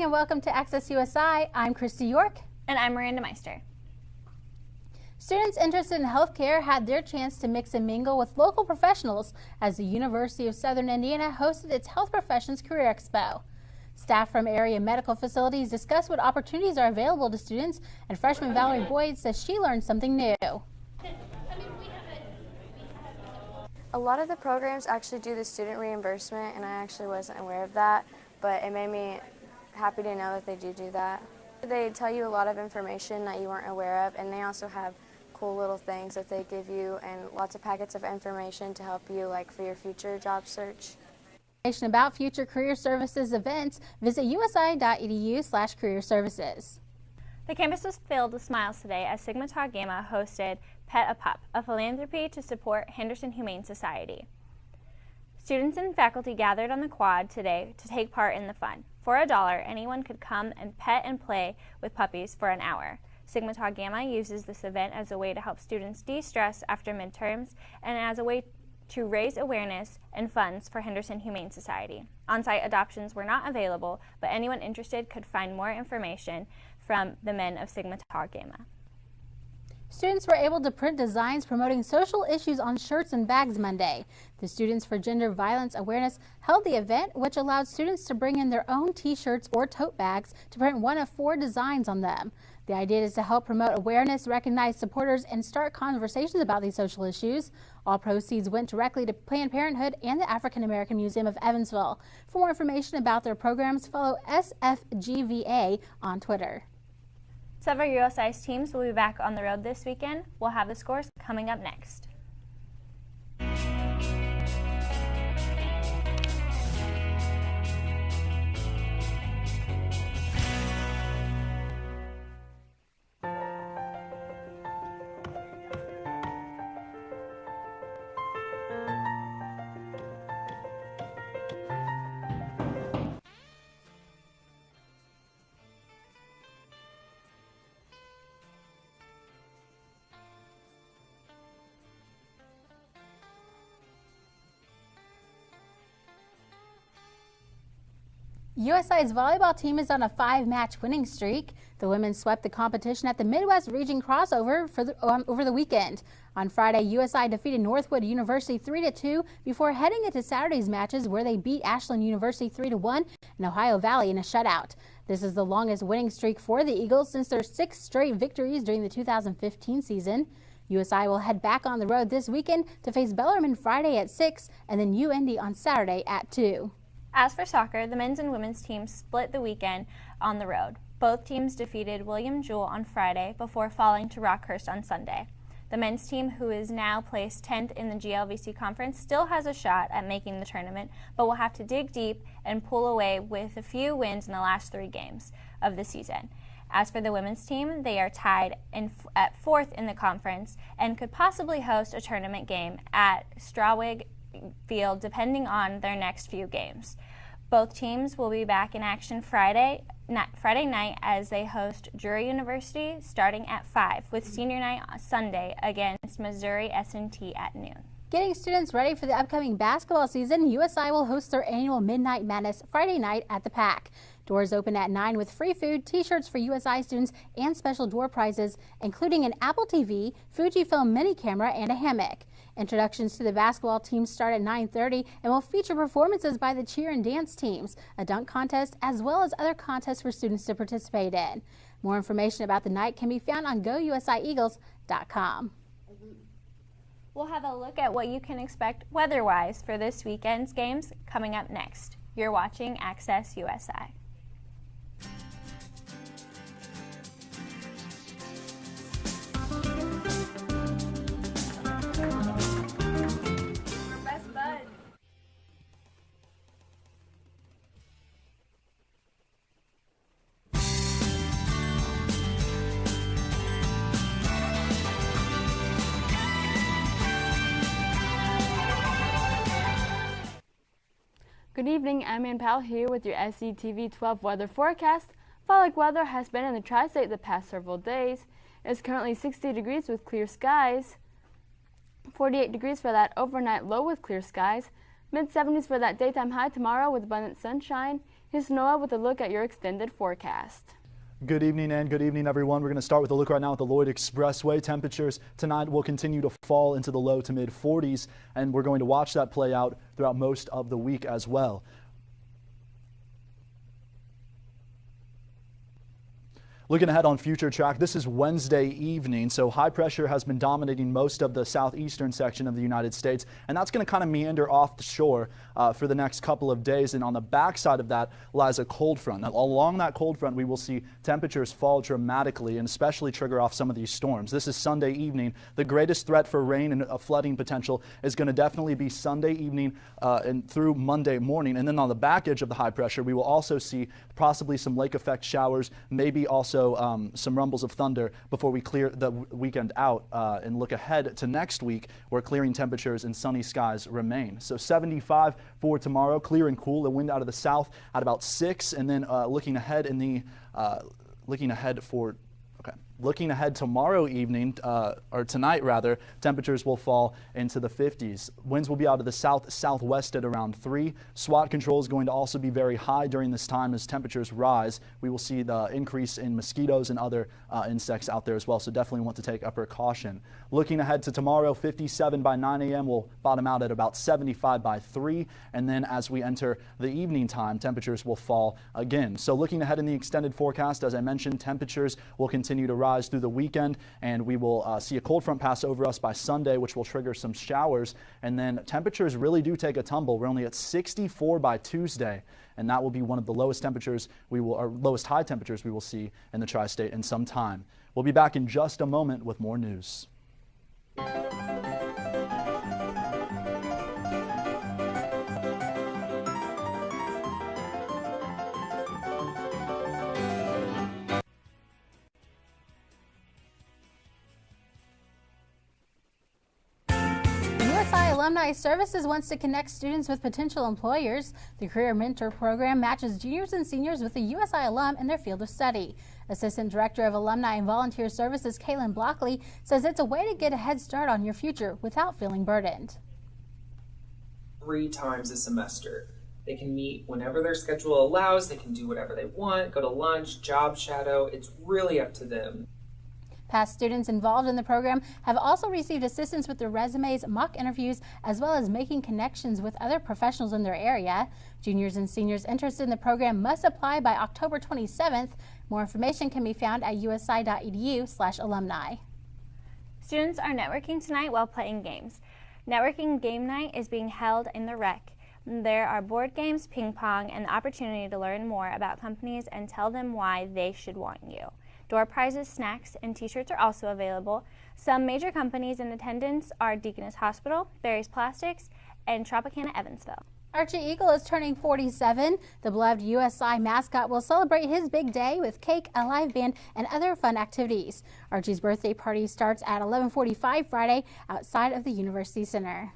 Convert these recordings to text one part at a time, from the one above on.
and welcome to Access USI. I'm Christy York. And I'm Miranda Meister. Students interested in healthcare had their chance to mix and mingle with local professionals as the University of Southern Indiana hosted its Health Professions Career Expo. Staff from area medical facilities discussed what opportunities are available to students, and freshman Valerie Boyd says she learned something new. A lot of the programs actually do the student reimbursement, and I actually wasn't aware of that, but it made me happy to know that they do that. They tell you a lot of information that you weren't aware of, and they also have cool little things that they give you and lots of packets of information to help you like for your future job search. Information about future career services events, visit usi.edu/career services. The campus was filled with smiles today as Sigma Tau Gamma hosted Pet a Pup, a philanthropy to support Henderson Humane Society. Students and faculty gathered on the quad today to take part in the fun. For $1, anyone could come and pet and play with puppies for an hour. Sigma Tau Gamma uses this event as a way to help students de-stress after midterms and as a way to raise awareness and funds for Henderson Humane Society. On-site adoptions were not available, but anyone interested could find more information from the men of Sigma Tau Gamma. Students were able to print designs promoting social issues on shirts and bags Monday. The Students for Gender Violence Awareness held the event, which allowed students to bring in their own t-shirts or tote bags to print one of 4 designs on them. The idea is to help promote awareness, recognize supporters, and start conversations about these social issues. All proceeds went directly to Planned Parenthood and the African American Museum of Evansville. For more information about their programs, follow SFGVA on Twitter. Several USI teams will be back on the road this weekend. We'll have the scores coming up next. USI's volleyball team is on a 5-match winning streak. The women swept the competition at the Midwest Region Crossover over the weekend. On Friday, USI defeated Northwood University 3-2 before heading into Saturday's matches where they beat Ashland University 3-1 and Ohio Valley in a shutout. This is the longest winning streak for the Eagles since their 6 straight victories during the 2015 season. USI will head back on the road this weekend to face Bellarmine Friday at 6 and then UND on Saturday at 2. As for soccer, the men's and women's teams split the weekend on the road. Both teams defeated William Jewell on Friday before falling to Rockhurst on Sunday. The men's team, who is now placed 10th in the GLVC conference, still has a shot at making the tournament, but will have to dig deep and pull away with a few wins in the last 3 games of the season. As for the women's team, they are tied at 4th in the conference and could possibly host a tournament game at Strawig Field depending on their next few games. Both teams will be back in action Friday night as they host Drury University starting at 5 with senior night on Sunday against Missouri S&T at noon. Getting students ready for the upcoming basketball season, USI will host their annual Midnight Madness Friday night at the PAC. Doors open at 9 with free food, t-shirts for USI students, and special door prizes, including an Apple TV, Fujifilm mini camera, and a hammock. Introductions to the basketball teams start at 9:30 and will feature performances by the cheer and dance teams, a dunk contest, as well as other contests for students to participate in. More information about the night can be found on GoUSIEagles.com. We'll have a look at what you can expect weather-wise for this weekend's games coming up next. You're watching Access USI. Good evening, I'm Ann Powell here with your SCTV 12 weather forecast. Fall-like weather has been in the tri-state the past several days. It's currently 60 degrees with clear skies, 48 degrees for that overnight low with clear skies, mid-70s for that daytime high tomorrow with abundant sunshine, Here's Noah with a look at your extended forecast. Good evening and good evening, everyone. We're going to start with a look right now at the Lloyd Expressway. Temperatures tonight will continue to fall into the low to mid 40s, and we're going to watch that play out throughout most of the week as well. Looking ahead on future track, this is Wednesday evening, so high pressure has been dominating most of the southeastern section of the United States, and that's going to kind of meander off the shore for the next couple of days. And on the backside of that lies a cold front. Now, along that cold front, we will see temperatures fall dramatically and especially trigger off some of these storms. This is Sunday evening. The greatest threat for rain and flooding potential is going to definitely be Sunday evening and through Monday morning. And then on the back edge of the high pressure, we will also see possibly some lake effect showers, maybe also some rumbles of thunder before we clear the weekend out and look ahead to next week, where clearing temperatures and sunny skies remain. So 75 for tomorrow, clear and cool, the wind out of the south at about 6, and then looking ahead tomorrow evening, or tonight rather, temperatures will fall into the 50s. Winds will be out of the south-southwest at around 3. SWAT control is going to also be very high during this time as temperatures rise. We will see the increase in mosquitoes and other insects out there as well, so definitely want to take a precaution. Looking ahead to tomorrow, 57 by 9 a.m. will bottom out at about 75 by 3, and then as we enter the evening time, temperatures will fall again. So looking ahead in the extended forecast, as I mentioned, temperatures will continue to rise through the weekend, and we will see a cold front pass over us by Sunday, which will trigger some showers, and then temperatures really do take a tumble. We're only at 64 by Tuesday, and that will be one of the lowest temperatures lowest high temperatures we will see in the tri-state in some time. We'll be back in just a moment with more news. USI Alumni Services wants to connect students with potential employers. The Career Mentor Program matches juniors and seniors with a USI alum in their field of study. Assistant Director of Alumni and Volunteer Services, Kaylin Blockley, says it's a way to get a head start on your future without feeling burdened. 3 times a semester. They can meet whenever their schedule allows. They can do whatever they want, go to lunch, job shadow. It's really up to them. Past students involved in the program have also received assistance with their resumes, mock interviews, as well as making connections with other professionals in their area. Juniors and seniors interested in the program must apply by October 27th. More information can be found at usi.edu/alumni. Students are networking tonight while playing games. Networking game night is being held in the rec. There are board games, ping pong, and the opportunity to learn more about companies and tell them why they should want you. Door prizes, snacks, and t-shirts are also available. Some major companies in attendance are Deaconess Hospital, Barry's Plastics, and Tropicana Evansville. Archie Eagle is turning 47. The beloved USI mascot will celebrate his big day with cake, a live band, and other fun activities. Archie's birthday party starts at 11:45 Friday outside of the University Center.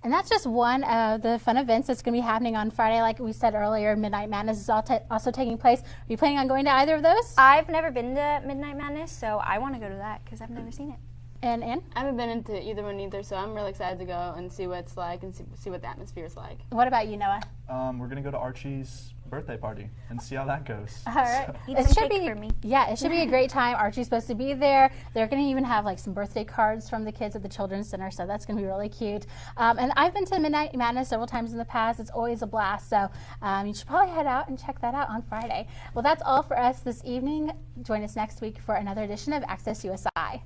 And that's just one of the fun events that's going to be happening on Friday. Like we said earlier, Midnight Madness is also taking place. Are you planning on going to either of those? I've never been to Midnight Madness, so I want to go to that because I've never seen it. And Ann? I haven't been into either one either, so I'm really excited to go and see what it's like and see what the atmosphere is like. What about you, Noah? We're going to go to Archie's birthday party and see how that goes. All right. Eat some cake for me. Yeah, it should be a great time. Archie's supposed to be there. They're going to even have like some birthday cards from the kids at the Children's Center, so that's going to be really cute. And I've been to Midnight Madness several times in the past. It's always a blast, so you should probably head out and check that out on Friday. Well, that's all for us this evening. Join us next week for another edition of Access USI.